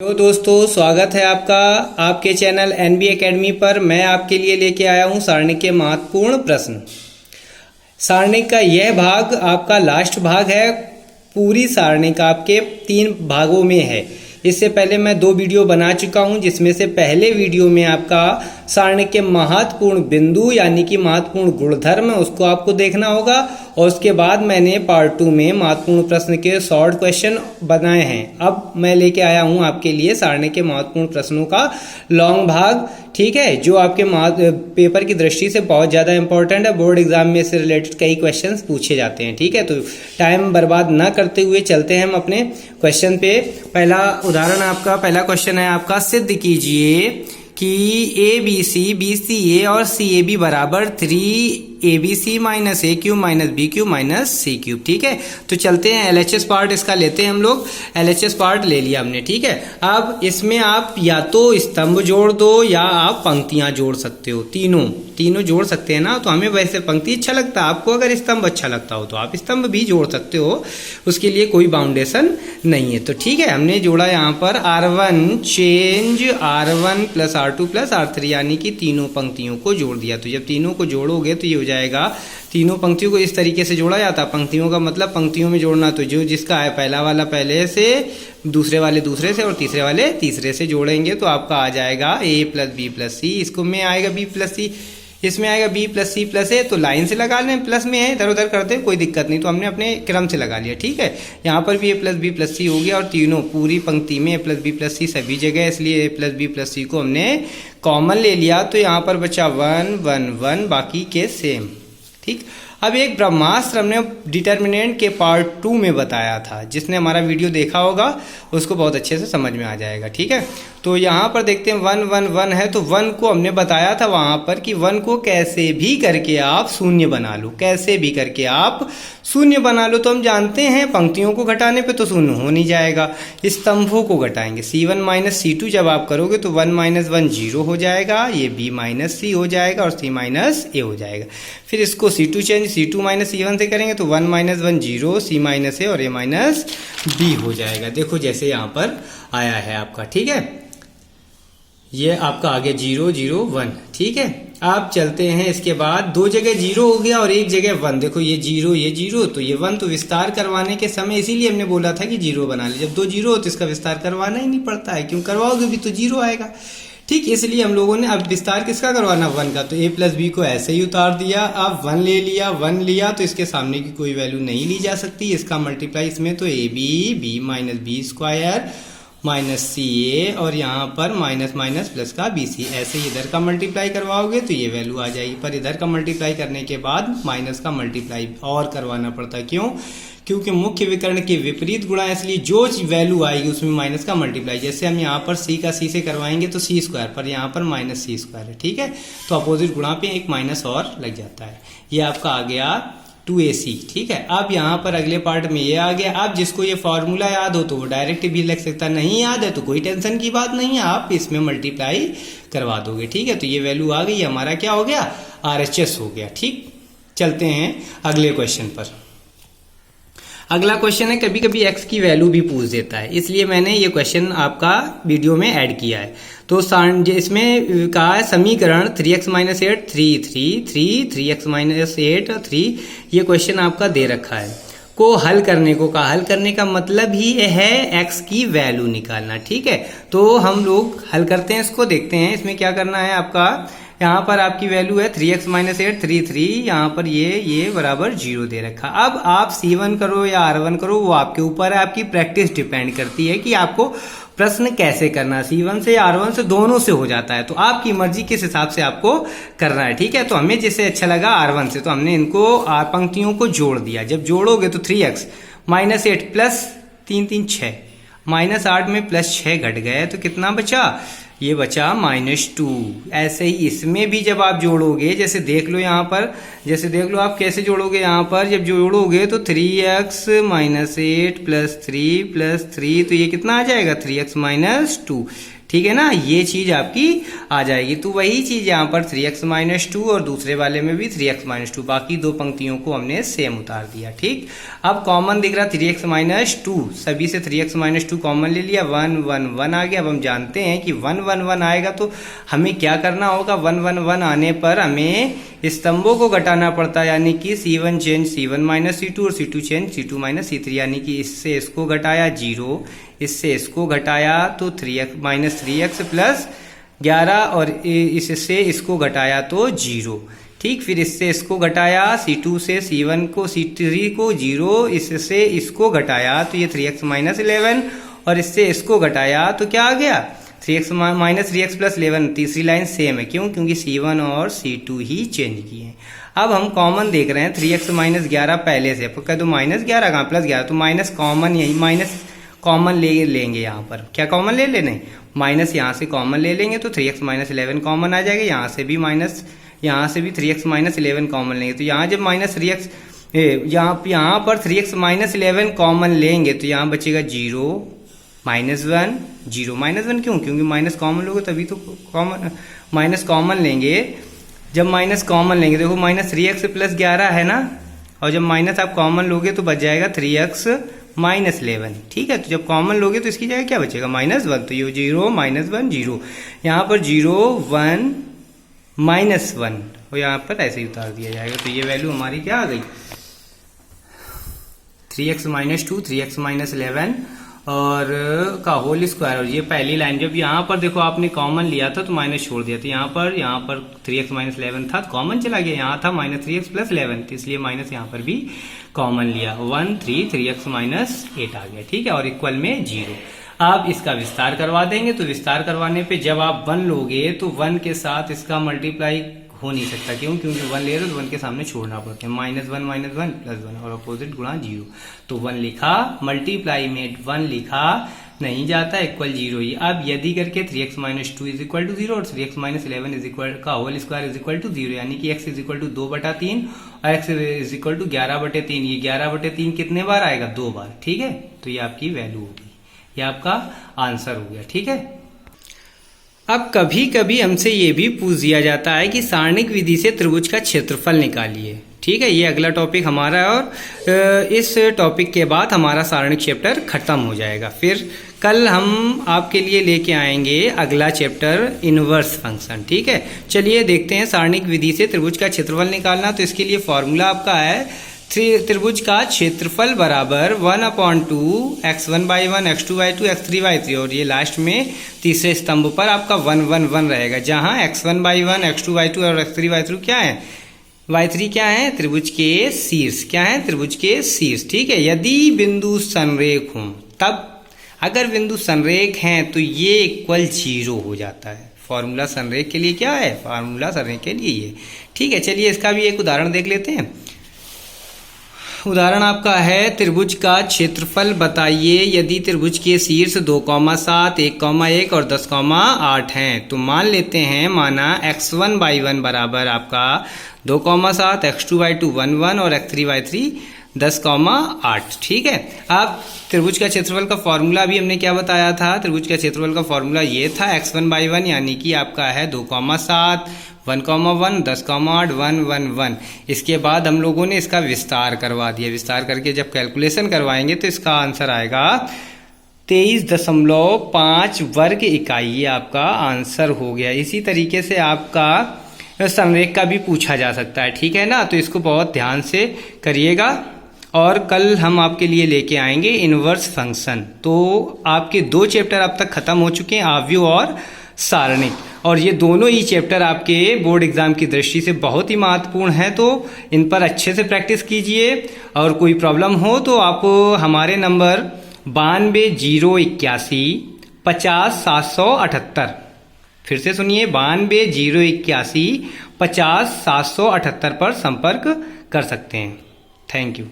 तो दोस्तों स्वागत है आपका आपके चैनल एनबी एकेडमी पर। मैं आपके लिए लेके आया हूं सारणी के महत्वपूर्ण प्रश्न। सारणी का यह भाग आपका लास्ट भाग है। पूरी सारणी का आपके 3 भागों में है। इससे पहले मैं 2 वीडियो बना चुका हूं, जिसमें से पहले वीडियो में आपका सारणी के महत्वपूर्ण बिंदु यानी कि महत्वपूर्ण गुणधर्म उसको आपको देखना होगा, और उसके बाद मैंने पार्ट 2 में महत्वपूर्ण प्रश्न के शॉर्ट क्वेश्चन बनाए हैं। अब मैं लेके आया हूं आपके लिए सारणी के महत्वपूर्ण प्रश्नों का लॉन्ग भाग, ठीक है, जो आपके पेपर की दृष्टि से बहुत ज़्यादा इंपॉर्टेंट है। बोर्ड एग्जाम में से रिलेटेड कई क्वेश्चंस पूछे जाते हैं, ठीक है। तो टाइम बर्बाद ना करते हुए चलते हैं हम अपने क्वेश्चन पे। पहला उदाहरण आपका, पहला क्वेश्चन है आपका, सिद्ध कीजिए कि ABC, BCA और CAB बराबर 3ABC minus a cube minus b cube minus c cube, ठीक है। तो चलते हैं LHS पार्ट इसका लेते हैं हम लोग। LHS पार्ट ले लिया हमने, ठीक है। अब इसमें आप या तो स्तंभ जोड़ दो या आप पंक्तियां जोड़ सकते हो। तीनों जोड़ सकते हैं ना। तो हमें वैसे पंक्ति अच्छा लगता है, आपको अगर स्तंभ अच्छा लगता हो तो आप स्तंभ भी जोड़ सकते हो, उसके लिए कोई बाउंडेशन नहीं है। तो ठीक है, हमने जोड़ा यहाँ पर R1 change R1 plus R2 plus R3 यानी कि तीनों पंक्तियों को जोड़ दिया। तो जब तीनों को जोड़ोगे तो ये हो जाएगा, तीनों पंक्तियों को इस तरीके से जोड़ा जाता है। पंक्तियों का मतलब पंक्तियों में जोड़ना, तो जो जिसका है पहला वाला पहले से, दूसरे वाले दूसरे से और तीसरे वाले तीसरे से जोड़ेंगे तो आपका आ जाएगा A प्लस बी प्लस सी। इसको में आएगा B प्लस सी, इसमें आएगा B प्लस सी प्लस ए। तो लाइन से लगा लें, प्लस में है इधर उधर करते कोई दिक्कत नहीं, तो हमने अपने क्रम से लगा लिया, ठीक है। यहाँ पर भी A प्लस बी प्लस सी हो गया, और तीनों पूरी पंक्ति में A प्लस बी प्लस सी सभी जगह, इसलिए A प्लस बी प्लस सी को हमने कॉमन ले लिया। तो यहाँ पर बचा 1 1 1, बाकी के सेम, ठीक। अब एक ब्रह्मास्त्र हमने डिटर्मिनेंट के पार्ट 2 में बताया था, जिसने हमारा वीडियो देखा होगा उसको बहुत अच्छे से समझ में आ जाएगा, ठीक है। तो यहाँ पर देखते हैं 1 1 1 है, तो 1 को हमने बताया था वहाँ पर कि 1 को कैसे भी करके आप शून्य बना लो, कैसे भी करके आप शून्य बना लो। तो हम जानते हैं पंक्तियों को घटाने पे तो शून्य हो नहीं जाएगा, स्तंभों को घटाएंगे। C1 माइनस C2 जब आप करोगे तो 1 माइनस 1 0 हो जाएगा, ये B माइनस C हो जाएगा और C माइनस A हो जाएगा। फिर इसको C2 change C2 minus C1 से करेंगे तो 1 माइनस 1 0, C माइनस A और A माइनस B हो जाएगा। देखो जैसे यहाँ पर आया है आपका, ठीक है। ये आपका आगे 0 0 1, ठीक है। आप चलते हैं, इसके बाद 2 जगह 0 हो गया और 1 जगह 1। देखो ये 0 तो ये 1, तो विस्तार करवाने के समय इसीलिए हमने बोला था कि 0 बना ले। जब 2 0 हो तो इसका विस्तार करवाना ही नहीं पड़ता है, क्यों करवाओगे भी तो 0 आएगा, ठीक। इसलिए हम लोगों ने अब विस्तार किसका करवाना, 1 का। तो A प्लस बी को ऐसे ही उतार दिया। अब 1 ले लिया, 1 लिया तो इसके सामने की कोई वैल्यू नहीं ली जा सकती, इसका मल्टीप्लाई इसमें, तो B minus b square minus CA और यहाँ पर माइनस माइनस प्लस का BC। ऐसे ही इधर का मल्टीप्लाई करवाओगे तो ये वैल्यू आ जाएगी, पर इधर का मल्टीप्लाई करने के बाद माइनस का मल्टीप्लाई और करवाना पड़ता है। क्यों? क्योंकि मुख्य विकर्ण के विपरीत गुणा, इसलिए जो वैल्यू आएगी उसमें माइनस का मल्टीप्लाई। जैसे हम यहाँ पर C का C से करवाएंगे तो C स्क्वायर, पर यहाँ पर माइनस C स्क्वायर है, ठीक है। तो अपोजिट गुणा पे एक माइनस और लग जाता है। ये आपका आ गया 2AC, ठीक है। अब यहाँ पर अगले पार्ट में ये आ गया। अब जिसको ये फॉर्मूला याद हो तो वो डायरेक्ट भी लिख सकता, नहीं याद है तो कोई टेंशन की बात नहीं है, आप इसमें मल्टीप्लाई करवा दोगे, ठीक है। तो ये वैल्यू आ गई, हमारा क्या हो गया, RHS हो गया, ठीक। चलते हैं अगले क्वेश्चन पर। अगला क्वेश्चन है, कभी कभी x की वैल्यू भी पूछ देता है, इसलिए मैंने ये क्वेश्चन आपका वीडियो में ऐड किया है। तो इसमें कहा है समीकरण 3x माइनस 8 3x माइनस 8 3, ये क्वेश्चन आपका दे रखा है, को हल करने को कहा। हल करने का मतलब ही है x की वैल्यू निकालना, ठीक है। तो हम लोग हल करते हैं, इसको देखते हैं। इसमें क्या करना है आपका, यहाँ पर आपकी वैल्यू है 3x माइनस 8 3, यहाँ पर ये बराबर 0 दे रखा। अब आप C1 करो या R1 करो, वो आपके ऊपर है, आपकी प्रैक्टिस डिपेंड करती है कि आपको प्रश्न कैसे करना। C1 से R1 से दोनों से हो जाता है, तो आपकी मर्जी किस हिसाब से आपको करना है, ठीक है। तो हमें जैसे अच्छा लगा R1 से, तो हमने इनको पंक्तियों को जोड़ दिया। जब जोड़ोगे तो 3x माइनस 8 प्लस 3 3 6, माइनस 8 में प्लस 6 घट गए तो कितना बचा, ये बचा -2। ऐसे ही इसमें भी जब आप जोड़ोगे, जैसे देख लो यहाँ पर, जैसे देख लो आप कैसे जोड़ोगे। यहाँ पर जब जोड़ोगे तो 3x - 8 + 3 + 3, तो ये कितना आ जाएगा 3x - 2। ठीक है ना, ये चीज आपकी आ जाएगी। तो वही चीज यहाँ पर 3x - 2 और दूसरे वाले में भी 3x - 2, बाकी दो पंक्तियों को हमने सेम उतार दिया। ठीक, अब कॉमन दिख रहा 3x - 2, सभी से 3x - 2 कॉमन ले लिया, 1 1 1 आ गया। अब हम जानते हैं कि 1 1 1 आएगा तो हमें क्या करना होगा, 1 1 1 आने पर हमें स्तंभों को घटाना पड़ता है, यानी कि C1 चेंज C1 - C2 और C2 चेंज C2 - C3, यानी कि इससे इसको घटाया 0, इससे इसको घटाया तो 3x + 11 और इससे इसको घटाया तो 0। ठीक, फिर इससे इसको घटाया C2 से C1 को C3 को 0, इससे इसको घटाया तो ये 3x - 11 और इससे इसको घटाया तो क्या आ गया 3x + 11। तीसरी लाइन सेम है, क्यों? क्योंकि C1 और C2 ही चेंज किए हैं। अब हम कॉमन देख रहे हैं 3x - 11 पहले से, कह दो -11 कहाँ +11, तो माइनस कॉमन, यही माइनस कॉमन ले लेंगे। यहाँ पर क्या कॉमन ले लेने, माइनस यहाँ से कॉमन ले लेंगे तो 3x - 11 कॉमन आ जाएगा। यहाँ से भी माइनस, यहाँ से भी 3x - 11 कॉमन लेंगे, तो यहाँ जब -3x, यहाँ पर 3x - 11 कॉमन लेंगे तो यहाँ बचेगा 0 -1 0 -1, क्यों? क्योंकि माइनस कॉमन लोगे तभी तो कॉमन, माइनस कॉमन लेंगे। जब माइनस कॉमन लेंगे, देखो -3x + 11 है ना, और जब माइनस आप कॉमन लोगे तो बच जाएगा 3x - 11। ठीक है, तो जब कॉमन लोगे तो इसकी जगह क्या बचेगा -1, तो ये 0 -1 0, यहाँ पर 0 1 -1 और यहाँ पर ऐसे ही उतार दिया जाएगा। तो ये वैल्यू हमारी क्या आ गई 3x - 2 3x - 11 और का होल स्क्वायर। और ये पहली लाइन, जब यहाँ पर देखो आपने कॉमन लिया था तो माइनस छोड़ दिया, तो यहाँ पर 3x - 11 था तो कॉमन चला गया, यहाँ था -3x + 11, तो इसलिए माइनस यहाँ पर भी कॉमन लिया, 1 3 3x - 8 आ गया। ठीक है, और इक्वल में 0। आप इसका विस्तार करवा देंगे, तो विस्तार करवाने पे जब आप 1 लोगे तो 1 के साथ इसका मल्टीप्लाई हो नहीं सकता, क्यों? क्योंकि 1 ले रहे तो 1 के सामने छोड़ना पड़ता है, -1 -1 +1 और अपोजिट गुणा 0, तो 1 लिखा, मल्टीप्लाई में 1 लिखा नहीं जाता, इक्वल 0 ही। अब यदि करके 3x - 2 = 0 और 3x - 11 का होल स्क्वायर = 0, यानी कि x = 2/3 और x = 11/3, ये 11/3 कितने बार आएगा, 2 बार। ठीक है, तो ये आपकी वैल्यू होगी, ये आपका आंसर हो गया। ठीक है, अब कभी कभी हमसे ये भी पूछ दिया जाता है कि सारणिक विधि से त्रिभुज का क्षेत्रफल निकालिए। ठीक है, ये अगला टॉपिक हमारा है और इस टॉपिक के बाद हमारा सारणिक चैप्टर खत्म हो जाएगा। फिर कल हम आपके लिए लेके आएंगे अगला चैप्टर इनवर्स फंक्शन। ठीक है, चलिए देखते हैं सारणिक विधि से त्रिभुज का क्षेत्रफल निकालना। तो इसके लिए फॉर्मूला आपका है त्रिभुज का क्षेत्रफल बराबर 1/2 x1/1 x2/2 x3/3, और ये लास्ट में तीसरे स्तंभ पर आपका 1 1 1 रहेगा, जहां x1/1 x2/2 और x3/3 क्या है, y3 क्या है, त्रिभुज के शीर्ष, क्या है, त्रिभुज के शीर्ष। ठीक है, यदि बिंदु संरेख हों, तब अगर बिंदु संरेख हैं तो ये इक्वल 0 हो जाता है। फॉर्मूला संरेख के लिए क्या है, फॉर्मूला संरेख के लिए ये। ठीक है, चलिए इसका भी एक उदाहरण देख लेते हैं। उदाहरण आपका है त्रिभुज का क्षेत्रफल बताइए यदि त्रिभुज के शीर्ष 2,7 1,1 और 10,8 हैं। तो मान लेते हैं, माना x1/1 बराबर आपका 2,7, x2/2 1 1 और x3/3 10,8। ठीक है, अब त्रिभुज का क्षेत्रफल का फॉर्मूला भी हमने क्या बताया था, त्रिभुज का क्षेत्रफल का फॉर्मूला ये था x1/1 यानी कि आपका है 2,7 1,1 10,8 1 1 1। इसके बाद हम लोगों ने इसका विस्तार करवा दिया, विस्तार करके जब कैलकुलेशन करवाएंगे तो इसका आंसर आएगा 23.5 वर्ग इकाई, ये आपका आंसर हो गया। इसी तरीके से आपका संरेख का भी पूछा जा सकता है। ठीक है ना, तो इसको बहुत ध्यान से करिएगा। और कल हम आपके लिए लेके आएंगे इनवर्स फंक्शन। तो आपके 2 चैप्टर अब तक खत्म हो चुके हैं, आव्यूह और सारणिक, और ये दोनों ही चैप्टर आपके बोर्ड एग्जाम की दृष्टि से बहुत ही महत्वपूर्ण है। तो इन पर अच्छे से प्रैक्टिस कीजिए, और कोई प्रॉब्लम हो तो आप हमारे नंबर 92 081 50 778, फिर से सुनिए 92 081 50 778 पर संपर्क कर सकते हैं। Thank you.